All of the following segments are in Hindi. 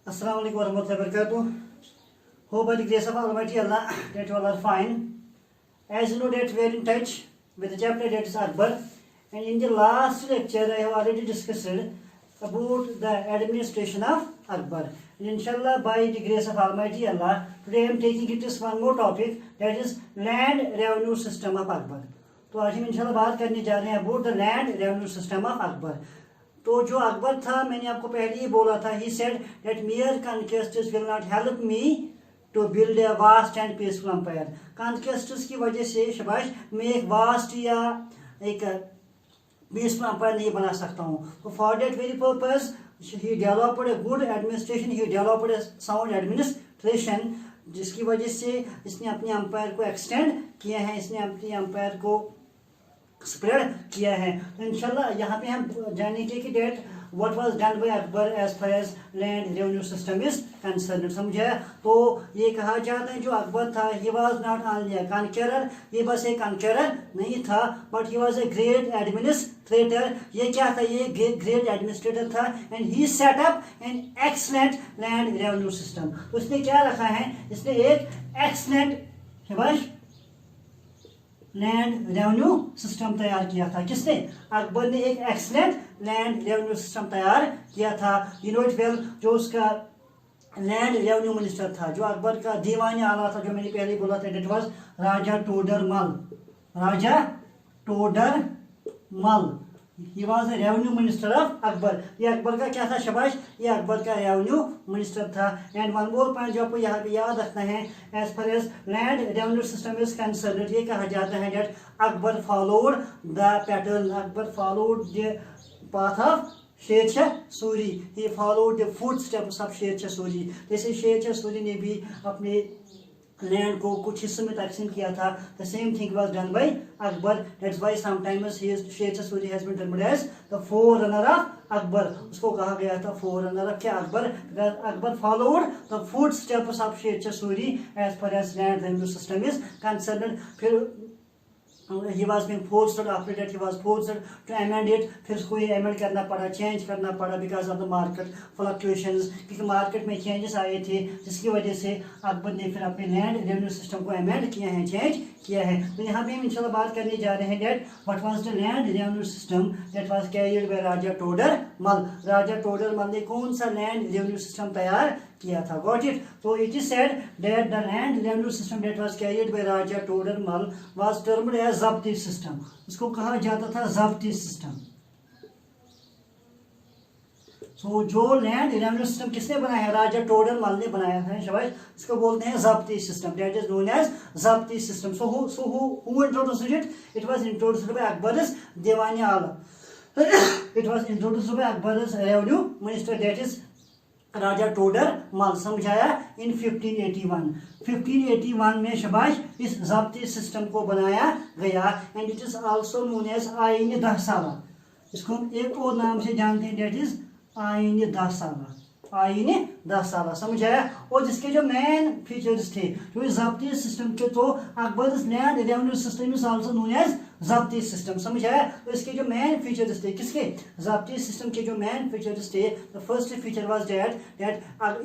Assalamu alaikum warahmatullahi wabarakatuh. Hope by the grace of Almighty Allah that you all are fine. As you know that we are in touch with the chapter that is Akbar, and in the last lecture I have already discussed about the administration of Akbar. And inshallah by the grace of Almighty Allah, today I am taking it as one more topic, that is land revenue system of Akbar. तो आज हम इंशाल्लाह बात करने जा रहे हैं about the land revenue system of Akbar. तो जो अकबर था, मैंने आपको पहले ही बोला था, he said that mere conquests will not help me to build a vast and peaceful empire. कॉन्क्वेस्ट्स की वजह से शबाश मैं एक वास्ट या एक पीसफुल एम्पायर नहीं बना सकता हूँ। तो for that very purpose he developed a good administration, he developed A sound administration, जिसकी वजह से इसने अपने एम्पायर को एक्सटेंड किया है, इसने अपने एम्पायर को स्प्रेड किया है। तो इंशाल्लाह यहाँ पे हम जानेंगे कि that what was done by Akbar as far as land revenue system is concern. समझा? तो ये कहा जाता है जो अकबर था, he was not only a conqueror, ये बस एक कॉन्करर नहीं था, but he was a great administrator. ये क्या था? ये ग्रेट एडमिनिस्ट्रेटर था, and he set up an excellent land revenue system. उसने क्या रखा है? इसने एक एक्सलेंट शाबाश लैंड रेवेन्यू सिस्टम तैयार किया था। किसने? अकबर ने एक एक्सलेंट लैंड रेवेन्यू सिस्टम तैयार किया था। यू नो इट वेल, जो उसका लैंड रेवेन्यू मिनिस्टर था, जो अकबर का दीवान आला था, जो मैंने पहले बोला था, that was Raja Todarmal. Raja Todarmal, he was the revenue minister of Akbar. ये अकबर का क्या था शबाश? ये अकबर का रेवेन्यू मिनिस्टर था। एंड वन मोर पॉइंट जो आपको यहाँ पे याद रखना है, as far as land revenue system is concern, ये कहा जाता है that Akbar followed the pattern, Akbar followed the path of Sher Shah Suri, he followed the footsteps of Sher Shah Suri. जैसे शेर शाह सूरी ने भी अपने लैंड को कुछ हिस्सों में तकसीम किया था, the same thing was done by Akbar. That's why sometimes Sher Shah Suri has been termed as the forerunner of Akbar. उसको कहा गया था फोररनर ऑफ क्या? Akbar. Akbar followed the footsteps of Sher Shah Suri as far as land revenue system is concerned. फिर he was being forced, after that he was forced to amend it, फिर उसको ये amend करना पड़ा, चेंज करना पड़ा because of the market fluctuations, क्योंकि मार्केट में चेंजेस आए थे, जिसकी वजह से अकबर ने फिर अपने लैंड रेवेन्यू सिस्टम को अमेंड किया है, चेंज किया है। तो यहाँ पे हम इंशाल्लाह बात करने जा रहे हैं that what was the land revenue system that was carried by Raja Todarmal. Raja Todarmal ने कौन सा लैंड रेवेन्यू सिस्टम तैयार किया था? Got it? तो it is said that the land revenue system that was carried by Raja Todarmal was termed as zabti system. इसको कहा जाता था ज़ब्ती सिस्टम। सो जो लैंड रेवेन्यू सिस्टम किसने बनाया? राजा टोडरमल ने बनाया था शाबाश। इसको बोलते हैं zabti system, that is known as zabti system. So who introduced it? It was introduced by Akbar's दीवान आला। It was introduced by Akbar's revenue minister, that is Raja Todarmal. समझाया? इन 1581। 1581 में शबाश इस ज़ब्ती सिस्टम को बनाया गया, and it is also known as आईन 10 साला। इसको हम एक और नाम से जानते हैं, दैट इज आईन 10 साला। आईन 10 साला, समझाया? और जिसके जो मेन फीचर्स थे जो इस ज़ब्ती सिस्टम के, तो Akbar's land revenue system is also known as zabti system. समझाया? तो इसके जो मेन फीचर्स थे, किसके? ज़ब्ती सिस्टम के जो मेन फीचर्स थे, the first feature was that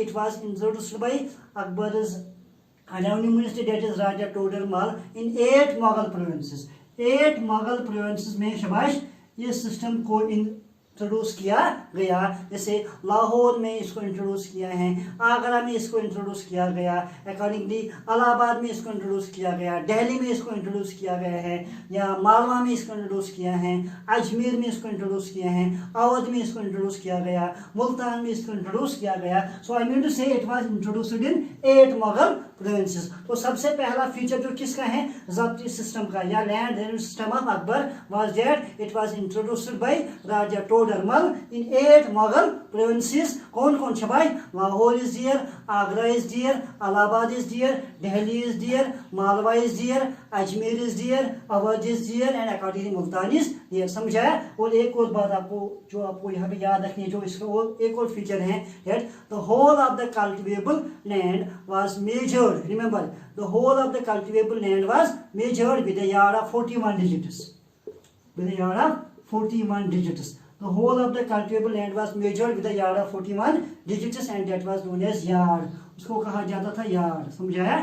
it was introduced by Akbar's revenue minister, that is Raja Todarmal, in 8 Mughal provinces. 8 Mughal provinces में शबाश ये सिस्टम को इंट्रोड्यूस किया गया। जैसे लाहौर में इसको इंट्रोड्यूस किया है, आगरा में इसको इंट्रोड्यूस किया गया, अकॉर्डिंगली इलाहाबाद में इसको इंट्रोड्यूस किया गया, दिल्ली में इसको इंट्रोड्यूस किया गया है, या मालवा में इसको इंट्रोड्यूस किया है, अजमेर में इसको इंट्रोड्यूस किया है, अवध में इसको इंट्रोड्यूस किया गया, मुल्तान में इसको इंट्रोड्यूस किया गया। सो आई मीन टू से it was introduced in 8 Mughal provinces. तो सबसे पहला फीचर जो किसका है? ज़ब्ती सिस्टम का या land revenue system of Akbar was that it was introduced by Raja Todarmal in 8 Mughal provinces. कौन कौन शबाई? Lahore is there, Agra is there, Allahabad is there, Delhi is there, Malwa is there, Ajmer is there, Awadh is there, and accordingly Multan is there. समझाया? और एक और बात आपको यहाँ पे याद रखनी है, जो इसका और एक और फीचर है that the whole of the cultivable land was measured. Remember, the whole of the cultivable land was measured with a yard of 41 digits. With a yard of 41 digits. The whole of the cultivable land was measured with a yard of 41 digits and that was known as yard. उसको कहा जाता था yard, समझाया?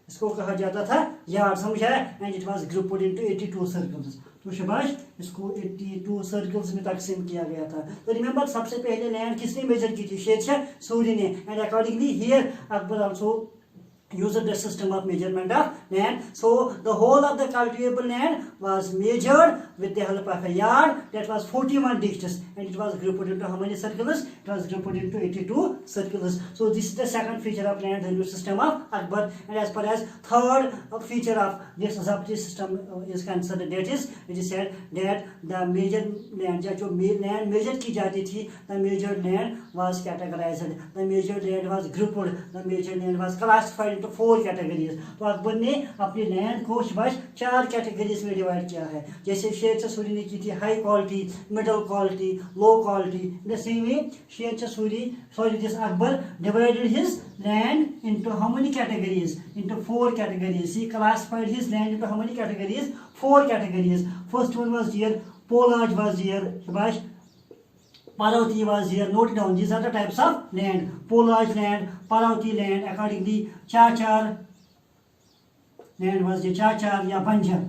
इसको कहा जाता था yard, समझाया? And it was grouped into 82 circles. तो शाबाश, इसको 82 सर्कल्स में तकसीम किया गया था. तो रिमेंबर, सबसे पहले लैंड किसने मेजर की थी? शेरशाह सूरी ने. And accordingly here Akbar also used the system of measurement of land. So the whole of the cultivable land was measured with the help of a yard that was 41 digits and it was grouped into how many circles? It was grouped into 82 circles. So this is the second feature of land revenue system of Akbar. And as far as third feature of this Zabti system is concerned, that is, it is said that the major land, जो land measure की जाती थी, the measured land was categorized, the measured land was grouped, the measured land was classified into 4 categories. तो अकबर ने अपने लैंड को शाबाश 4 कैटेगरीज में डिवाइड किया है. जैसे शेरशाह सूरी ने की थी high quality, middle quality, low quality. In the same way Sher Shah Suri this Akbar divided his land into how many categories? Into 4 categories. He classified his land into how many categories? 4 categories. First one was here, Polaj was here, shabash. Parvati was here. Note down, these are the types of land. Polaj land, Parvati land, accordingly Chachar land was the Chachar ya Banjar.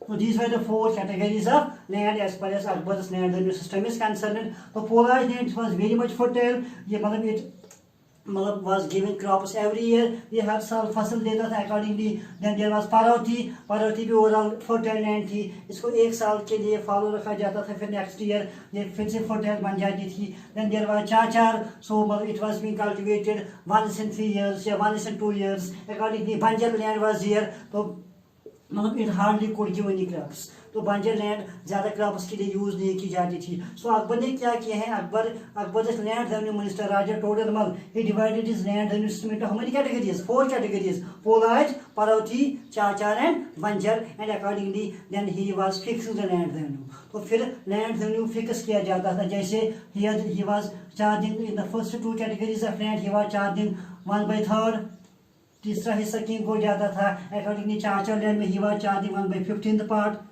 So these were the 4 categories of land as far as Akbar's land revenue system is concerned. So Polaj land was very much fertile. It was giving crops every year. ये हर साल फसल देता था accordingly. Then there was Parvati भी ओवरऑल fertile land थी. इसको 1 साल के लिए फॉलो रखा जाता था, फिर नेक्स्ट ईयर ये फिर से fertile बन जाती थी. Then there was Chachar, so it was being cultivated once in 3 years या once in 2 years. Accordingly Banjar land was here. तो it hardly could give any crops. तो बंजर लैंड ज़्यादा क्रॉप्स के लिए यूज़ नहीं की जाती थी. सो अकबर ने क्या किया है? Akbar is land revenue minister Raja Todarmal. He divided his land revenue system into how many categories? 4 categories. Polaj, parauti, chachar and banjar. And accordingly then he was fixing the land revenue. तो फिर लैंड रेवेन्यू फिक्स किया जाता था. जैसे he was charging in the first 2 categories of land, he was charging 1/3. तीसरा हिस्सा किंग को जाता था. अकॉर्डिंगली चाचार लैंड में ही वाज चार्जिंग 1/15 पार्ट.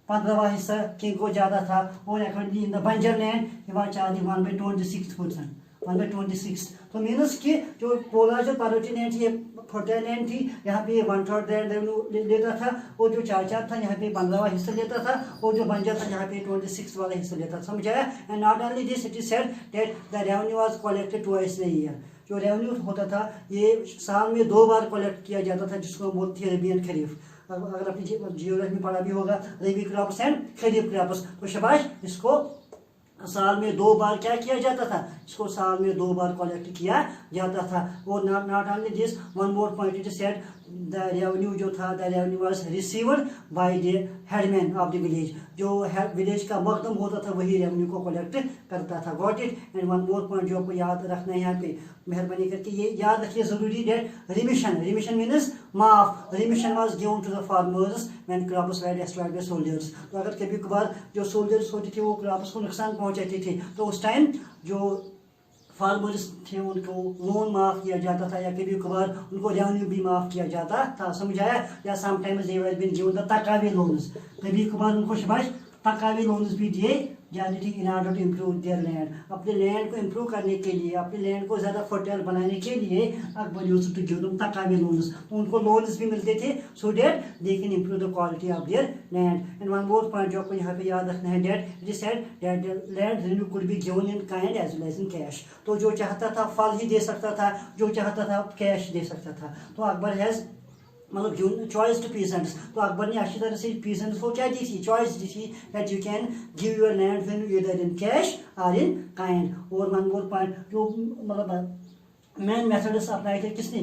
15वां हिस्सा किंग को जाता था. और अकॉर्डिंगली इन द बंजर लैंड ही वाज चार्जिंग 1/26%. 1/26. तो मीनस कि जो पोलाज और पार्वती लैंड थी, ये फर्टाइल लैंड थी, यहाँ पे 1/3 लैंड रेवेन्यू लेता था. और जो चाचार था यहाँ पे 15वां हिस्सा लेता था. और जो बंजर था यहाँ पे 26 वाला हिस्सा लेता था. समझाया? And not only this, it is said that the revenue was collected twice in year. जो रेवेन्यू होता था ये साल में 2 बार कलेक्ट किया जाता था, जिसको हम बोलते हैं रबी एंड खरीफ. अगर अपनी जियोग्राफी में पढ़ा भी होगा, रबी क्रॉप्स एंड खरीफ क्रॉप्स. तो शाबाश, इसको साल में 2 बार क्या किया जाता था? इसको साल में 2 बार कलेक्ट किया जाता था. और not only this, one more point, it is said the revenue जो था, the revenue was received by the headman of the village. जो विलेज का मकदम होता था वही रेवेन्यू को कलेक्ट करता था. Got it? And one more point जो आपको याद रखना है यहाँ पे, मेहरबानी करके ये याद रखिए जरूरी, डेट रिमिशन मीन्स माफ. Remission was given to the farmers when crops were destroyed by soldiers. तो अगर कभी कभार जो सोल्जर्स होते थे वो क्रॉप्स को नुकसान पहुंचाते थे, तो उस टाइम जो फार्मर्स थे उनको लोन माफ़ किया जाता था, या कभी कभार उनको रेवेन्यू भी माफ़ किया जाता था. समझाया? या sometimes they were been given the तकावी लोन्स. कभी कभार उनको शाबाश तकावी लोन्स भी दिए जाती थी in order to improve their land. अपने लैंड को इम्प्रूव करने के लिए, अपने लैंड को ज़्यादा फर्टाइल बनाने के लिए Akbar used to give them तकावी लोन्स. तो उनको लोन्स भी मिलते थे so that they can improve the quality of their land. And one more point जो आपको यहाँ पे याद रखना है, that it is said that land revenue could be given in kind as well as in cash. तो जो चाहता था फल ही दे सकता था, जो चाहता था कैश दे सकता था. तो अकबर हैज़ मतलब चॉइस टू पीसेंट्स. तो अकबर ने अच्छी तरह से पीसेंट्स को क्या दी थी? चॉइस दी थी that you can give your land revenue either in cash और इन काइंड. और वन मोर पॉइंट, जो मतलब मेन मेथड्स अपनाए थे किसने?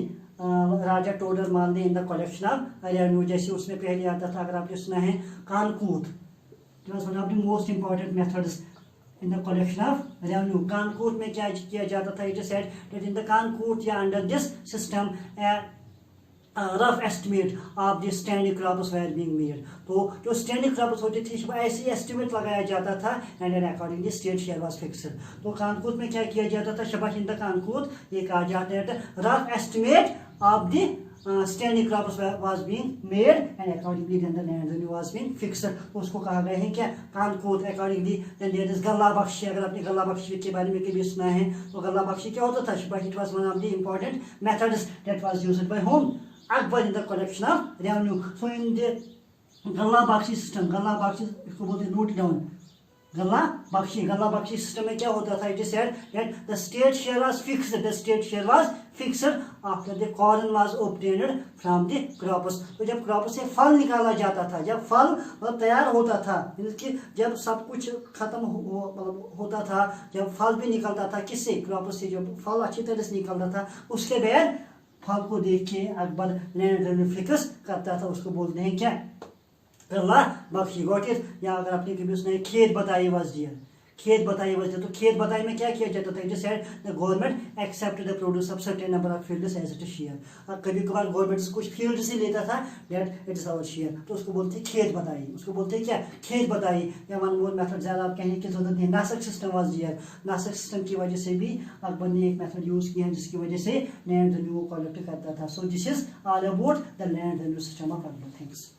राजा टोडरमल ने in the collection of revenue. जैसे उसमें पहले आता था, अगर आपने सुना है, kankut. It was one of the most important methods in the collection of revenue. Kankut में क्या किया जाता था? It is said that in the कानकूट या under this system rough estimate of the standing crops were being made. तो जो standing crops होती थी ऐसे estimate लगाया जाता था and then accordingly state share was fixed. तो कानकूट में क्या किया जाता था? शाबाश, इन द कानकूट ये कहा जाता है rough estimate of the standing crops was being made and accordingly then the land revenue was being fixed. तो उसको कहा गया है क्या Kankot accordingly then there is गल्ला बख्शी. अगर आपने गल्ला बख्शी के बारे में कभी सुना है तो गल्ला बख्शी क्या होता था, but it was one of the important methods that was used by whom? Akbar in the collection of revenue. So in the गल्ला बख्शी system, गल्ला बख्शी इसको बोलते हैं note down. गल्ला बख्शी system में क्या होता था? It is said that the state share was fixed. The state share was fixed after the corn was obtained from the crops. तो जब क्रॉप से फल निकाला जाता था, जब फल तैयार होता था, जब सब कुछ खत्म होता था, जब फल भी निकलता था किससे? क्रॉप से. जब फल अच्छी तरह से निकलता था उसके बाद फल को देख के अकबर लैंड रेवेन्यू फिक्स करता था. उसको बोलते हैं क्या? गल्ला बख्शी. Got it? या अगर आपने कभी सुना है खेत बताई वाज दियर. खेत बताई वाज दियर. तो खेत बताई में क्या किया जाता था? It is said the government accept the produce of certain number of fields as it is share. कभी कभार गवर्नमेंट कुछ फील्ड से लेता था, that it is our share. तो उसको बोलते हैं खेत बताई. उसको बोलते हैं क्या? खेत बताई. या वन मोर मेथड ज़्यादा आप कहने की जरूरत नहीं. नासक सिस्टम वाज दियर. नासक सिस्टम की वजह से भी अकबर ने एक मेथड यूज किया जिसकी वजह से लैंड रेवेन्यू को कलेक्ट करता था. So this is all about the land revenue system of Akbar. Thanks.